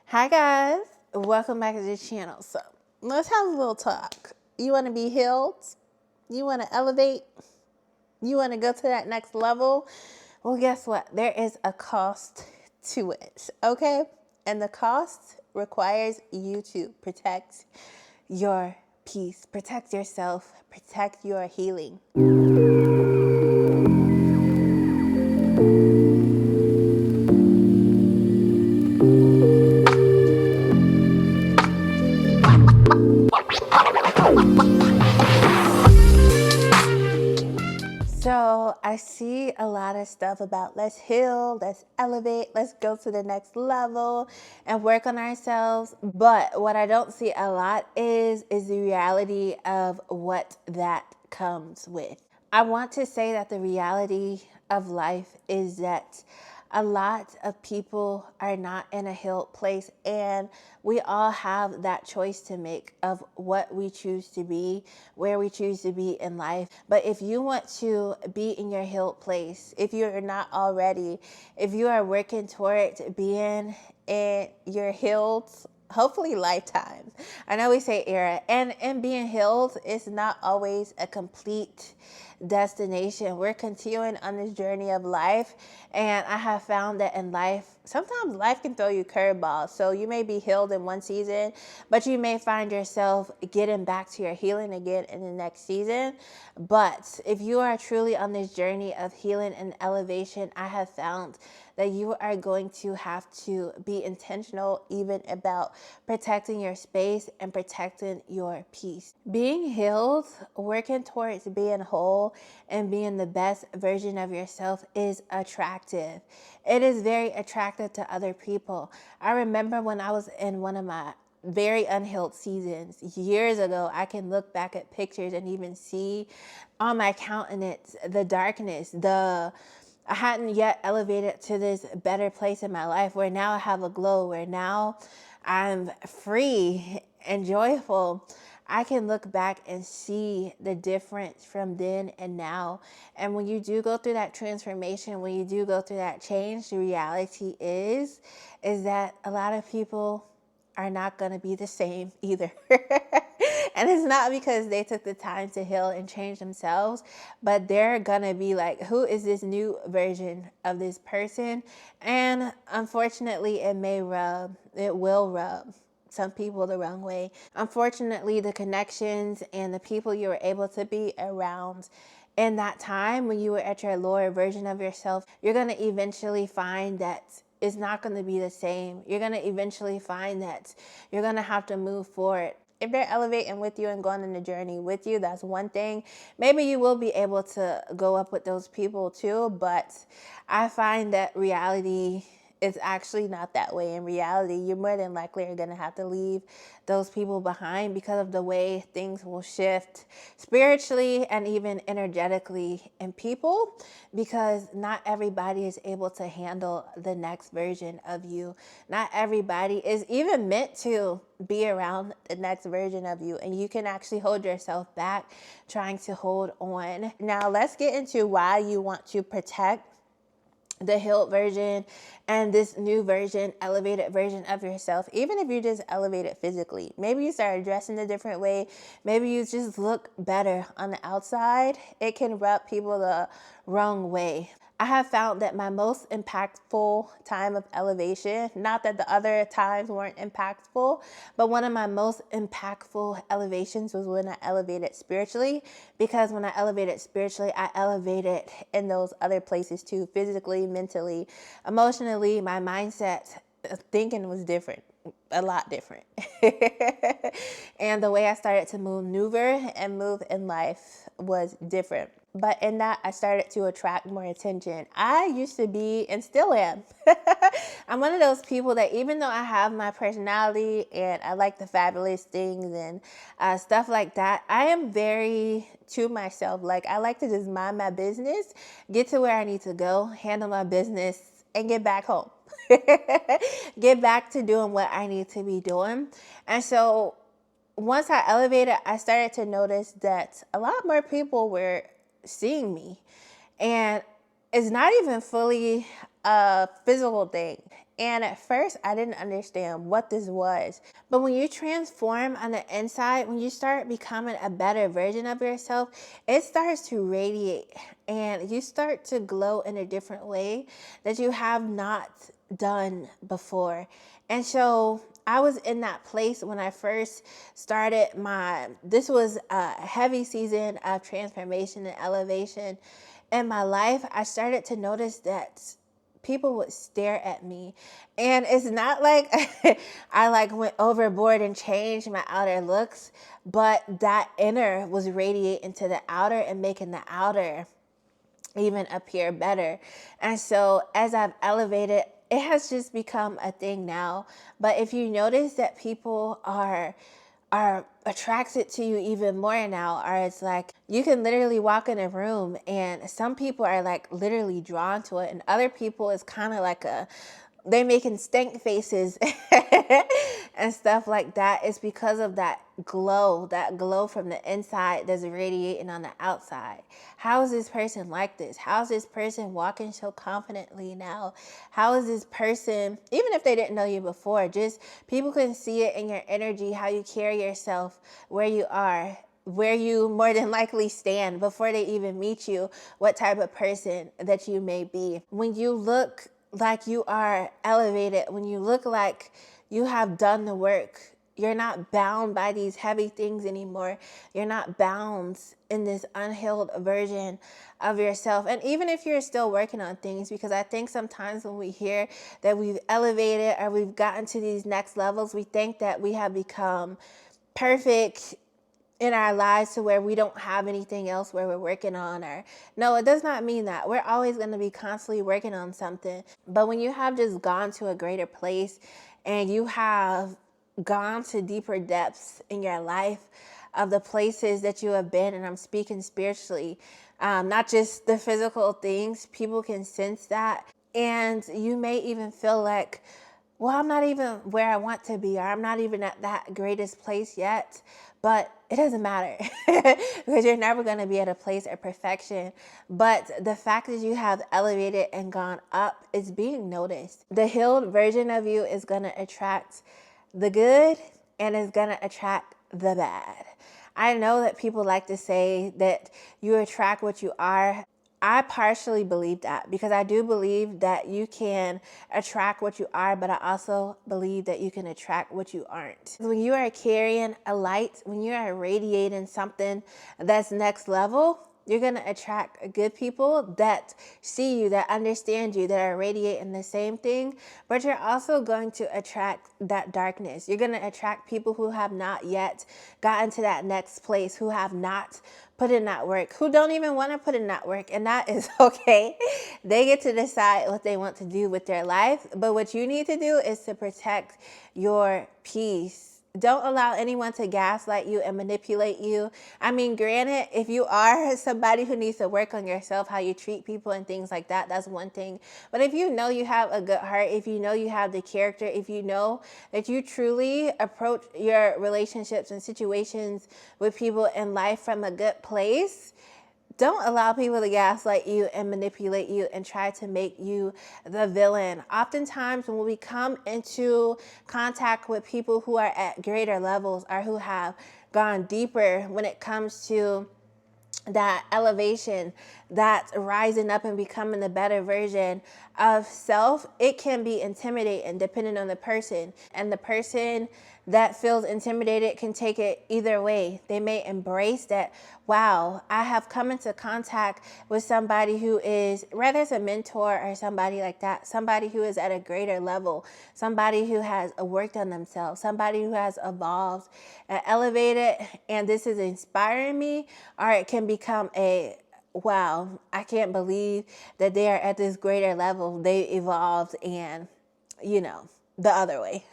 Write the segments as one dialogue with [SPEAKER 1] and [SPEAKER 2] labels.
[SPEAKER 1] Hi guys, welcome back to the channel. So let's have a little talk. You want to be healed? You want to elevate? You want to go to that next level? Well, guess what? There is a cost to it, okay? And the cost requires you to protect your peace, protect yourself, protect your healing. So I see a lot of stuff about let's heal, let's elevate, let's go to the next level and work on ourselves. But what I don't see a lot is the reality of what that comes with. I want to say that the reality of life is that a lot of people are not in a healed place, and we all have that choice to make of what we choose to be, where we choose to be in life. But if you want to be in your healed place, if you're not already, if you are working towards being in your healed, hopefully lifetime. I know we say era, and being healed is not always a complete destination. We're continuing on this journey of life, and I have found that in life, sometimes life can throw you curveballs. So you may be healed in one season, but you may find yourself getting back to your healing again in the next season. But if you are truly on this journey of healing and elevation, I have found that you are going to have to be intentional even about protecting your space and protecting your peace. Being healed, working towards being whole and being the best version of yourself is attractive. It is very attractive to other people. I remember when I was in one of my very unhealed seasons years ago, I can look back at pictures and even see on my countenance the darkness, I hadn't yet elevated to this better place in my life where now I have a glow, where now I'm free and joyful. I can look back and see the difference from then and now. And when you do go through that transformation, when you do go through that change, the reality is that a lot of people are not going to be the same either. And it's not because they took the time to heal and change themselves, but they're going to be like, who is this new version of this person? And unfortunately, it will rub some people the wrong way. Unfortunately, the connections and the people you were able to be around in that time when you were at your lower version of yourself, you're going to eventually find that it's not going to be the same. You're going to eventually find that you're going to have to move forward. If they're elevating with you and going on the journey with you, that's one thing. Maybe you will be able to go up with those people too, but I find that reality is actually not that way. In reality, you're more than likely are going to have to leave those people behind because of the way things will shift spiritually and even energetically in people, because not everybody is able to handle the next version of you. Not everybody is even meant to be around the next version of you, and you can actually hold yourself back trying to hold on. Now let's get into why you want to protect the healed version and this new version, elevated version of yourself. Even if you just elevated physically, maybe you started dressing a different way, maybe you just look better on the outside, it can rub people the wrong way. I have found that my most impactful time of elevation, not that the other times weren't impactful, but one of my most impactful elevations was when I elevated spiritually, because when I elevated spiritually, I elevated in those other places too, physically, mentally, emotionally. My mindset, thinking was different, a lot different. And the way I started to maneuver and move in life was different. But in that, I started to attract more attention. I used to be, and still am, I'm one of those people that even though I have my personality and I like the fabulous things and stuff like that, I am very to myself. Like, I like to just mind my business, get to where I need to go, handle my business, and get back home. Get back to doing what I need to be doing. And so once I elevated, I started to notice that a lot more people were seeing me. And it's not even fully a physical thing. And at first, I didn't understand what this was. But when you transform on the inside, when you start becoming a better version of yourself, it starts to radiate and you start to glow in a different way that you have not done before. And so I was in that place when I first started this was a heavy season of transformation and elevation in my life. I started to notice that people would stare at me, and it's not like I like went overboard and changed my outer looks, but that inner was radiating to the outer and making the outer even appear better. And so as I've elevated, it has just become a thing now. But if you notice that people are attracted to you even more now, or it's like you can literally walk in a room and some people are like literally drawn to it, and other people is kind of like they're making stank faces and stuff like that. It's because of that glow from the inside that's radiating on the outside. How is this person like this? How is this person walking so confidently now? How is this person, even if they didn't know you before, just people can see it in your energy, how you carry yourself, where you are, where you more than likely stand before they even meet you, what type of person that you may be. When you look like you are elevated, when you look like you have done the work, you're not bound by these heavy things anymore. You're not bound in this unhealed version of yourself. And even if you're still working on things, because I think sometimes when we hear that we've elevated or we've gotten to these next levels, we think that we have become perfect in our lives to where we don't have anything else where we're working on. Or no, it does not mean that. We're always going to be constantly working on something. But when you have just gone to a greater place and you have gone to deeper depths in your life of the places that you have been, and I'm speaking spiritually, not just the physical things, people can sense that. And you may even feel like, well, I'm not even where I want to be, or I'm not even at that greatest place yet. But it doesn't matter because you're never going to be at a place of perfection. But the fact that you have elevated and gone up is being noticed. The healed version of you is going to attract the good and is going to attract the bad. I know that people like to say that you attract what you are. I partially believe that because I do believe that you can attract what you are, but I also believe that you can attract what you aren't. When you are carrying a light, when you are radiating something that's next level, you're going to attract good people that see you, that understand you, that are radiating the same thing. But you're also going to attract that darkness. You're going to attract people who have not yet gotten to that next place, who have not put in that work, who don't even want to put in that work. And that is okay. They get to decide what they want to do with their life. But what you need to do is to protect your peace. Don't allow anyone to gaslight you and manipulate you. I mean, granted, if you are somebody who needs to work on yourself, how you treat people and things like that, that's one thing. But if you know you have a good heart, if you know you have the character, if you know that you truly approach your relationships and situations with people in life from a good place, don't allow people to gaslight you and manipulate you and try to make you the villain. Oftentimes, when we come into contact with people who are at greater levels or who have gone deeper when it comes to that elevation, that rising up and becoming the better version of self, it can be intimidating depending on the person. And the person that feels intimidated can take it either way. They may embrace that, wow, I have come into contact with somebody who is, whether it's a mentor or somebody like that, somebody who is at a greater level, somebody who has worked on themselves, somebody who has evolved and elevated, and this is inspiring me. Or it can become a, wow, I can't believe that they are at this greater level. They evolved and, you know, the other way.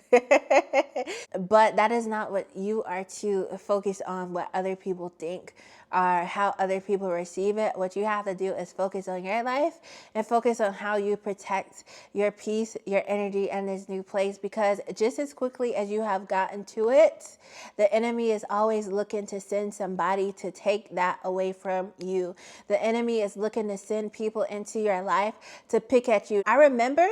[SPEAKER 1] But that is not what you are to focus on, what other people think or how other people receive it. What you have to do is focus on your life and focus on how you protect your peace, your energy in this new place. Because just as quickly as you have gotten to it, the enemy is always looking to send somebody to take that away from you. The enemy is looking to send people into your life to pick at you. I remember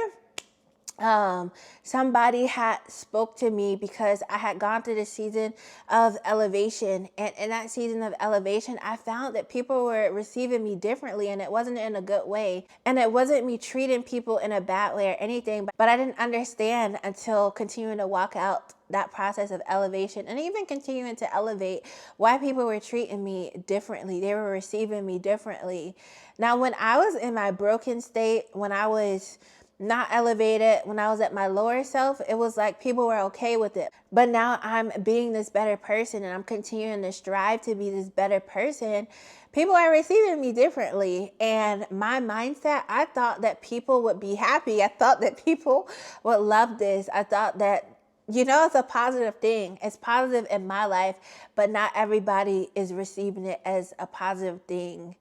[SPEAKER 1] somebody had spoke to me because I had gone through the season of elevation, and in that season of elevation I found that people were receiving me differently, and it wasn't in a good way, and it wasn't me treating people in a bad way or anything, but I didn't understand until continuing to walk out that process of elevation and even continuing to elevate why people were treating me differently. They were receiving me differently. Now, when I was in my broken state, when I was not elevated, when I was at my lower self, it was like people were okay with it. But now I'm being this better person and I'm continuing to strive to be this better person. People are receiving me differently. And my mindset, I thought that people would be happy. I thought that people would love this. I thought that, it's a positive thing. It's positive in my life, but not everybody is receiving it as a positive thing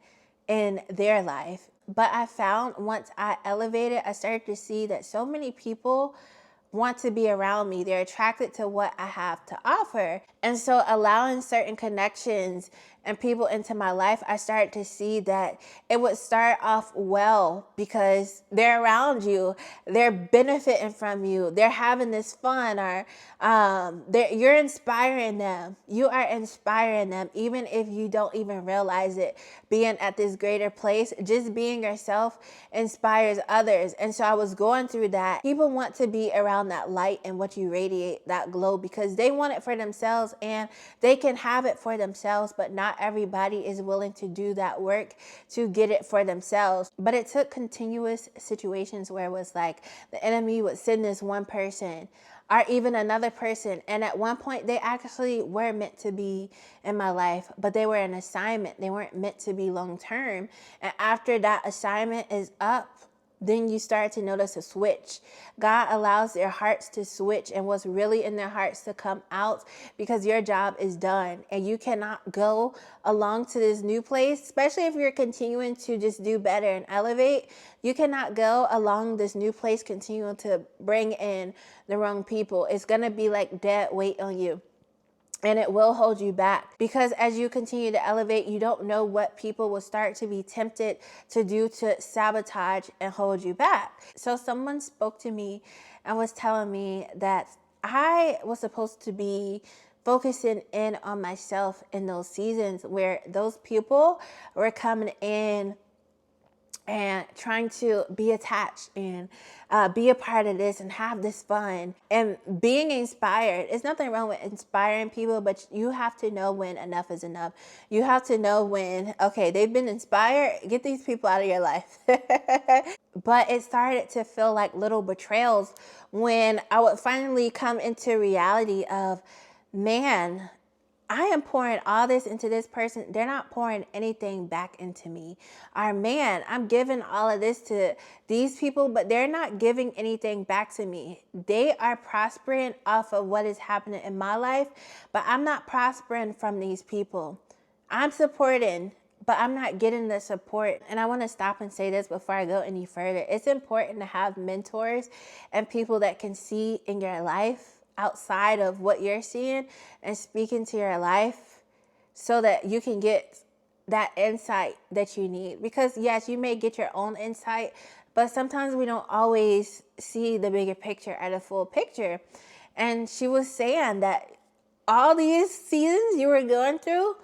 [SPEAKER 1] in their life. But I found once I elevated, I started to see that so many people want to be around me. They're attracted to what I have to offer. And so allowing certain connections and people into my life, I started to see that it would start off well because they're around you, they're benefiting from you, they're having this fun, or you're inspiring them. You are inspiring them, even if you don't even realize it. Being at this greater place, just being yourself inspires others. And so I was going through that. People want to be around that light and what you radiate, that glow, because they want it for themselves and they can have it for themselves, but not everybody is willing to do that work to get it for themselves. But it took continuous situations where it was like the enemy would send this one person or even another person. And at one point, they actually were meant to be in my life, but they were an assignment. They weren't meant to be long term. And after that assignment is up, then you start to notice a switch. God allows their hearts to switch and what's really in their hearts to come out, because your job is done and you cannot go along to this new place, especially if you're continuing to just do better and elevate. You cannot go along this new place continuing to bring in the wrong people. It's going to be like dead weight on you. And it will hold you back, because as you continue to elevate, you don't know what people will start to be tempted to do to sabotage and hold you back. So someone spoke to me and was telling me that I was supposed to be focusing in on myself in those seasons where those people were coming in and trying to be attached and be a part of this and have this fun and being inspired. There's nothing wrong with inspiring people, but you have to know when enough is enough. You have to know when, okay, they've been inspired, get these people out of your life. But it started to feel like little betrayals when I would finally come into reality of, man, I am pouring all this into this person. They're not pouring anything back into me. Or, man, I'm giving all of this to these people, but they're not giving anything back to me. They are prospering off of what is happening in my life, but I'm not prospering from these people. I'm supporting, but I'm not getting the support. And I want to stop and say this before I go any further. It's important to have mentors and people that can see in your life outside of what you're seeing and speak into your life so that you can get that insight that you need. Because yes, you may get your own insight, but sometimes we don't always see the bigger picture or the full picture. And she was saying that all these seasons you were going through,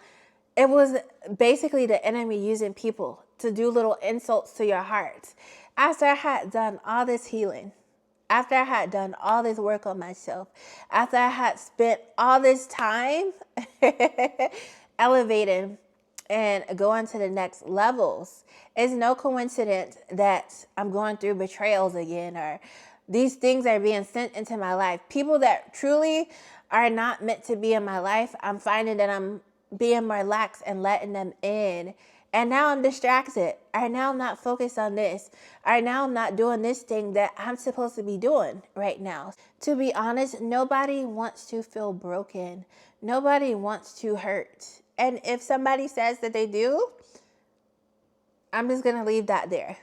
[SPEAKER 1] it was basically the enemy using people to do little insults to your heart. After I had done all this healing, after I had done all this work on myself, after I had spent all this time elevating and going to the next levels, it's no coincidence that I'm going through betrayals again, or these things are being sent into my life. People that truly are not meant to be in my life, I'm finding that I'm being more lax and letting them in. And now I'm distracted. Or now I'm not focused on this. Or now I'm not doing this thing that I'm supposed to be doing right now. To be honest, nobody wants to feel broken. Nobody wants to hurt. And if somebody says that they do, I'm just going to leave that there.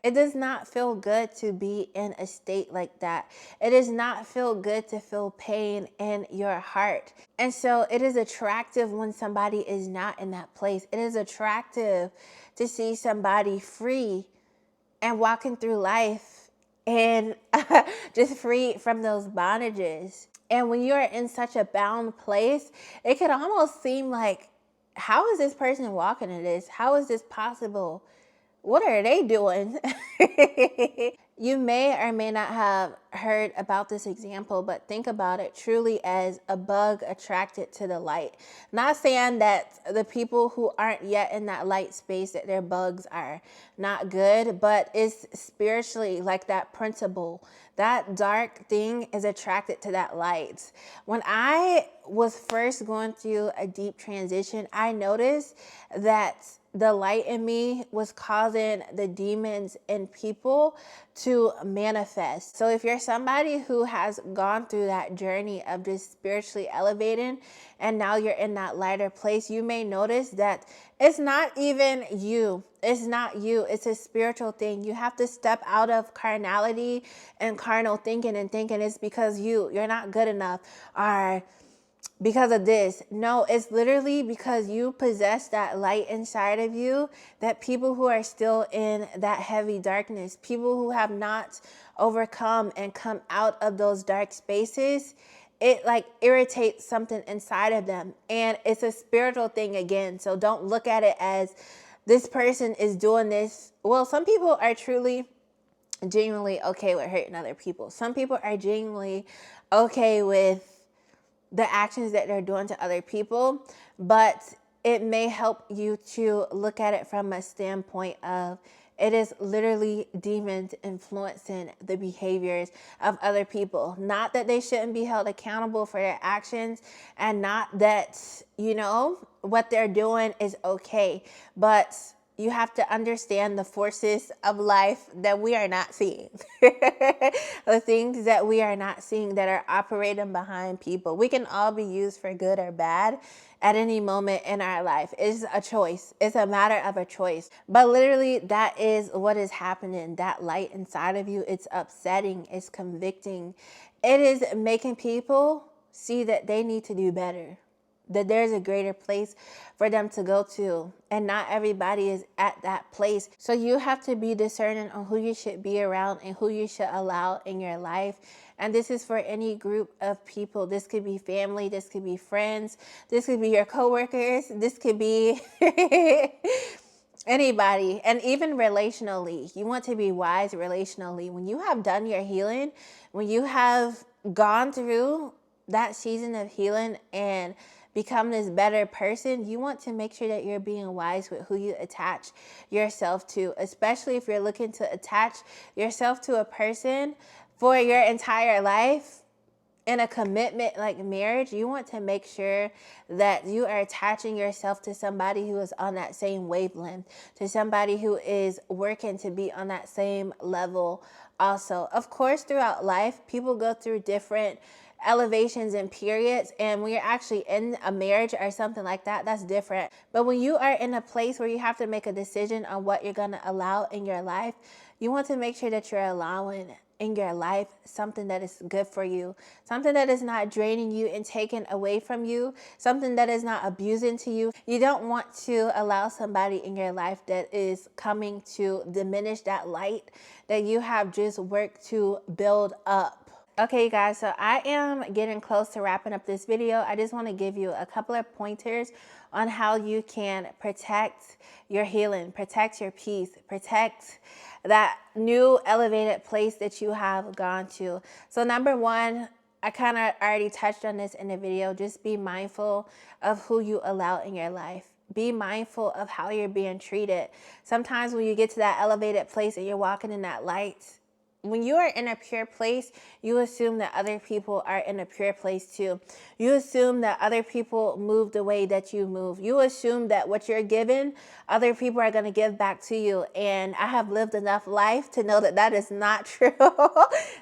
[SPEAKER 1] It does not feel good to be in a state like that. It does not feel good to feel pain in your heart. And so it is attractive when somebody is not in that place. It is attractive to see somebody free and walking through life and just free from those bondages. And when you're in such a bound place, it could almost seem like, how is this person walking in this? How is this possible? What are they doing? You may or may not have heard about this example, but think about it truly as a bug attracted to the light. Not saying that the people who aren't yet in that light space, that their bugs are not good, but it's spiritually like that principle. That dark thing is attracted to that light. When I was first going through a deep transition, I noticed that the light in me was causing the demons in people to manifest. So if you're somebody who has gone through that journey of just spiritually elevating and now you're in that lighter place, you may notice that it's not even you. It's not you. It's a spiritual thing. You have to step out of carnality and carnal thinking and thinking it's because you're not good enough, or because of this. No, it's literally because you possess that light inside of you, that people who are still in that heavy darkness, people who have not overcome and come out of those dark spaces, it like irritates something inside of them. And it's a spiritual thing again. So don't look at it as this person is doing this. Well, some people are truly genuinely okay with hurting other people. Some people are genuinely okay with the actions that they're doing to other people, but it may help you to look at it from a standpoint of it is literally demons influencing the behaviors of other people. Not that they shouldn't be held accountable for their actions, and not that, what they're doing is okay, but you have to understand the forces of life that we are not seeing. The things that we are not seeing that are operating behind people. We can all be used for good or bad at any moment in our life. It's a choice. It's a matter of a choice. But literally, that is what is happening. That light inside of you, it's upsetting. It's convicting. It is making people see that they need to do better, that there's a greater place for them to go to, and not everybody is at that place. So you have to be discerning on who you should be around and who you should allow in your life. And this is for any group of people. This could be family, this could be friends, this could be your coworkers, this could be anybody. And even relationally, you want to be wise relationally. When you have done your healing, when you have gone through that season of healing and become this better person, you want to make sure that you're being wise with who you attach yourself to, especially if you're looking to attach yourself to a person for your entire life. In a commitment like marriage, you want to make sure that you are attaching yourself to somebody who is on that same wavelength, to somebody who is working to be on that same level also. Of course, throughout life, people go through different elevations and periods, and when you're actually in a marriage or something like that, that's different. But when you are in a place where you have to make a decision on what you're going to allow in your life, you want to make sure that you're allowing in your life something that is good for you, something that is not draining you and taking away from you, something that is not abusing to you. You don't want to allow somebody in your life that is coming to diminish that light that you have just worked to build up. Okay, guys, so I am getting close to wrapping up this video. I just want to give you a couple of pointers on how you can protect your healing, protect your peace, protect that new elevated place that you have gone to. So number one, I kind of already touched on this in the video. Just be mindful of who you allow in your life. Be mindful of how you're being treated. Sometimes when you get to that elevated place and you're walking in that light, When you are in a pure place, you assume that other people are in a pure place too. You assume that other people move the way that you move. You assume that what you're given, other people are going to give back to you. And I have lived enough life to know that that is not true.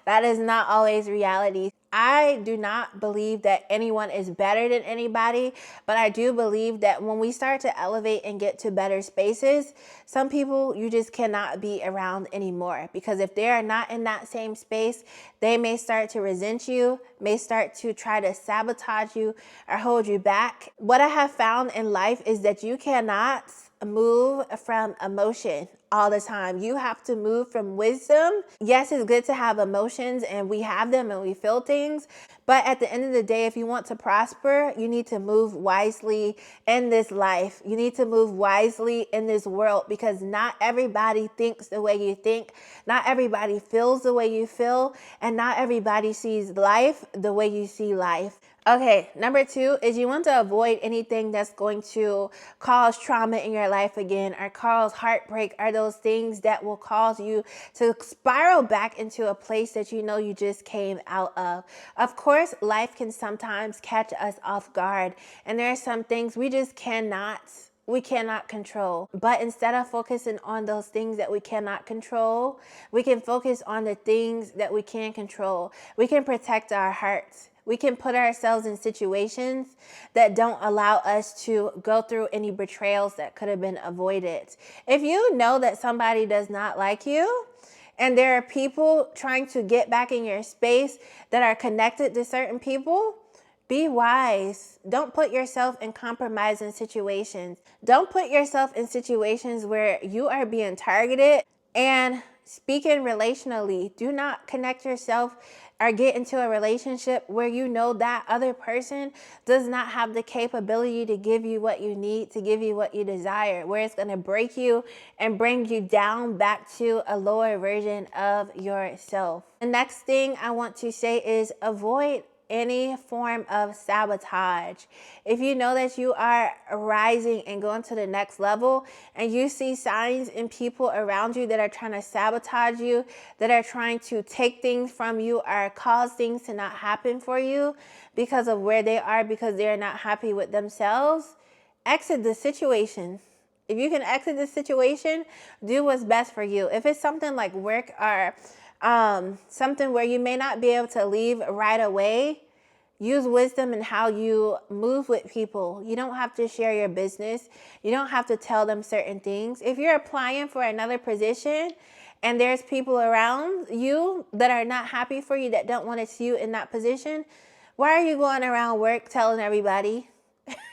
[SPEAKER 1] That is not always reality. I do not believe that anyone is better than anybody, but I do believe that when we start to elevate and get to better spaces, some people you just cannot be around anymore, because if they are not in that same space, they may start to resent you, may start to try to sabotage you or hold you back. What I have found in life is that you cannot move from emotion all the time. You have to move from wisdom. Yes, it's good to have emotions, and we have them and we feel things. But at the end of the day, if you want to prosper, you need to move wisely in this life. You need to move wisely in this world, because not everybody thinks the way you think. Not everybody feels the way you feel. And not everybody sees life the way you see life. Okay, number 2 is you want to avoid anything that's going to cause trauma in your life again, or cause heartbreak, or those things that will cause you to spiral back into a place that you know you just came out of. Of course, life can sometimes catch us off guard, and there are some things we just cannot control. But instead of focusing on those things that we cannot control, we can focus on the things that we can control. We can protect our hearts. We can put ourselves in situations that don't allow us to go through any betrayals that could have been avoided. If you know that somebody does not like you, and there are people trying to get back in your space that are connected to certain people, be wise. Don't put yourself in compromising situations. Don't put yourself in situations where you are being targeted. And speaking relationally, do not connect yourself or get into a relationship where you know that other person does not have the capability to give you what you need, to give you what you desire, where it's going to break you and bring you down back to a lower version of yourself. The next thing I want to say is avoid any form of sabotage. If you know that you are rising and going to the next level, and you see signs in people around you that are trying to sabotage you, that are trying to take things from you or cause things to not happen for you because of where they are, because they're not happy with themselves, exit the situation. If you can exit the situation, do what's best for you. If it's something like work or something where you may not be able to leave right away, use wisdom in how you move with people. You don't have to share your business. You don't have to tell them certain things. If you're applying for another position and there's people around you that are not happy for you, that don't want to see you in that position, why are you going around work telling everybody?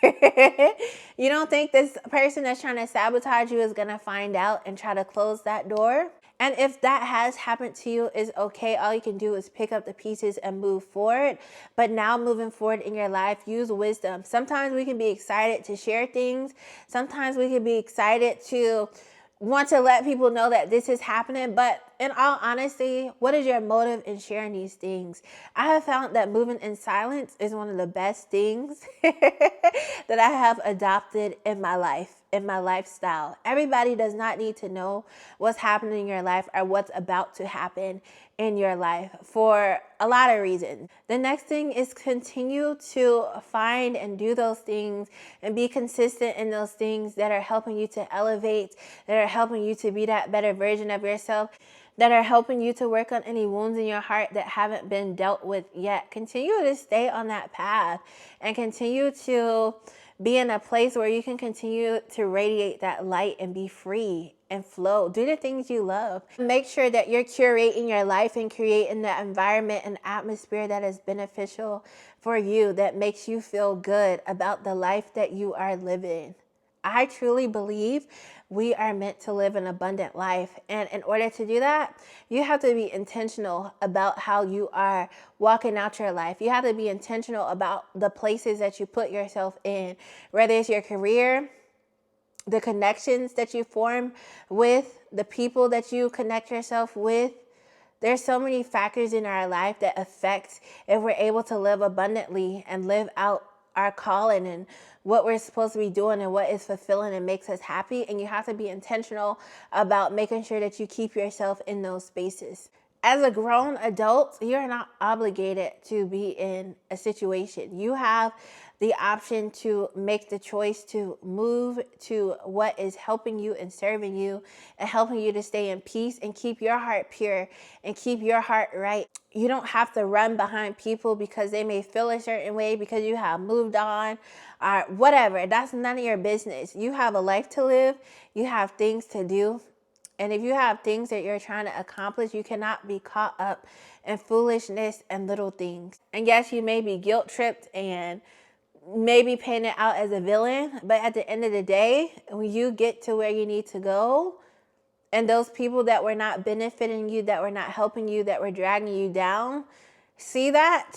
[SPEAKER 1] You don't think this person that's trying to sabotage you is going to find out and try to close that door? And if that has happened to you, is okay. All you can do is pick up the pieces and move forward. But now moving forward in your life, use wisdom. Sometimes we can be excited to share things. Sometimes we can be excited to want to let people know that this is happening. But in all honesty, what is your motive in sharing these things? I have found that moving in silence is one of the best things that I have adopted in my life, in my lifestyle. Everybody does not need to know what's happening in your life or what's about to happen in your life for a lot of reasons. The next thing is continue to find and do those things and be consistent in those things that are helping you to elevate, that are helping you to be that better version of yourself, that are helping you to work on any wounds in your heart that haven't been dealt with yet. Continue to stay on that path and continue to be in a place where you can continue to radiate that light and be free and flow. Do the things you love. Make sure that you're curating your life and creating the environment and atmosphere that is beneficial for you, that makes you feel good about the life that you are living. I truly believe we are meant to live an abundant life. And in order to do that, you have to be intentional about how you are walking out your life. You have to be intentional about the places that you put yourself in, whether it's your career, the connections that you form with, the people that you connect yourself with. There's so many factors in our life that affect if we're able to live abundantly and live out our calling and what we're supposed to be doing and what is fulfilling and makes us happy. And you have to be intentional about making sure that you keep yourself in those spaces. as a grown adult, you're not obligated to be in a situation. You have the option to make the choice to move to what is helping you and serving you and helping you to stay in peace and keep your heart pure and keep your heart right. You don't have to run behind people because they may feel a certain way because you have moved on or whatever. That's none of your business. You have a life to live. You have things to do. And if you have things that you're trying to accomplish, you cannot be caught up in foolishness and little things. And yes, you may be guilt tripped and maybe painted out as a villain, but at the end of the day, when you get to where you need to go, and those people that were not benefiting you, that were not helping you, that were dragging you down, see that?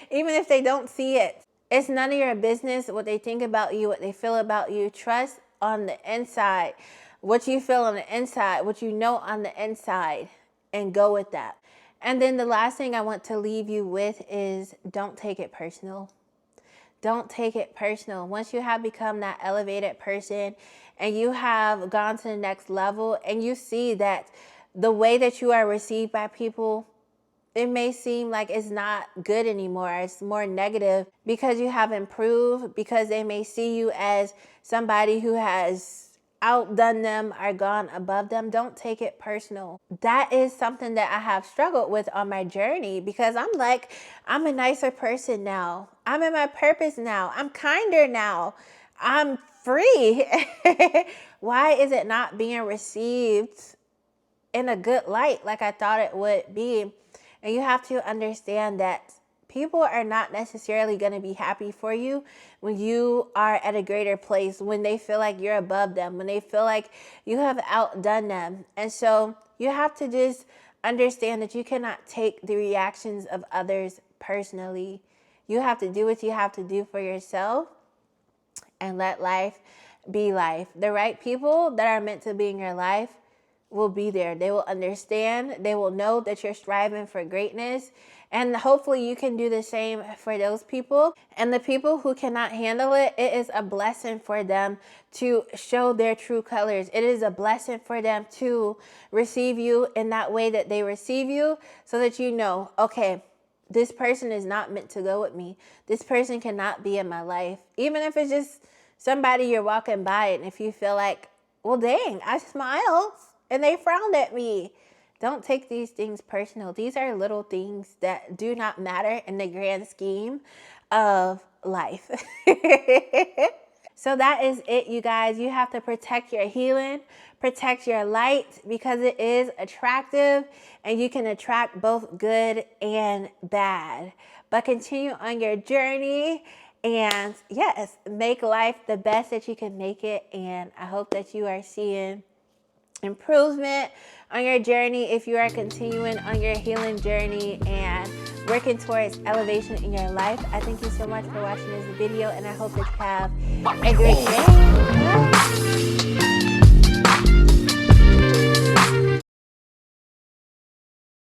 [SPEAKER 1] Even if they don't see it, it's none of your business what they think about you, what they feel about you. Trust on the inside, what you feel on the inside, what you know on the inside, and go with that. And then the last thing I want to leave you with is don't take it personal. Don't take it personal. Once you have become that elevated person and you have gone to the next level and you see that the way that you are received by people, it may seem like it's not good anymore. It's more negative because you have improved, because they may see you as somebody who has outdone them or gone above them. Don't take it personal. That is something that I have struggled with on my journey because I'm like, I'm a nicer person now. I'm in my purpose now. I'm kinder now. I'm free. Why is it not being received in a good light like I thought it would be? And you have to understand that people are not necessarily going to be happy for you when you are at a greater place, when they feel like you're above them, when they feel like you have outdone them. And so you have to just understand that you cannot take the reactions of others personally. You have to do what you have to do for yourself and let life be life. The right people that are meant to be in your life will be there. They will understand. They will know that you're striving for greatness. And hopefully you can do the same for those people. And the people who cannot handle it, it is a blessing for them to show their true colors. It is a blessing for them to receive you in that way that they receive you, so that you know, okay, this person is not meant to go with me. This person cannot be in my life. Even if it's just somebody you're walking by and if you feel like, well, dang, I smiled and they frowned at me. Don't take these things personal. These are little things that do not matter in the grand scheme of life. So that is it, you guys. You have to protect your healing, protect your light, because it is attractive and you can attract both good and bad. But continue on your journey and yes, make life the best that you can make it. And I hope that you are seeing improvement on your journey if you are continuing on your healing journey and working towards elevation in your life. I thank you so much for watching this video and I hope that you have a great day. Bye.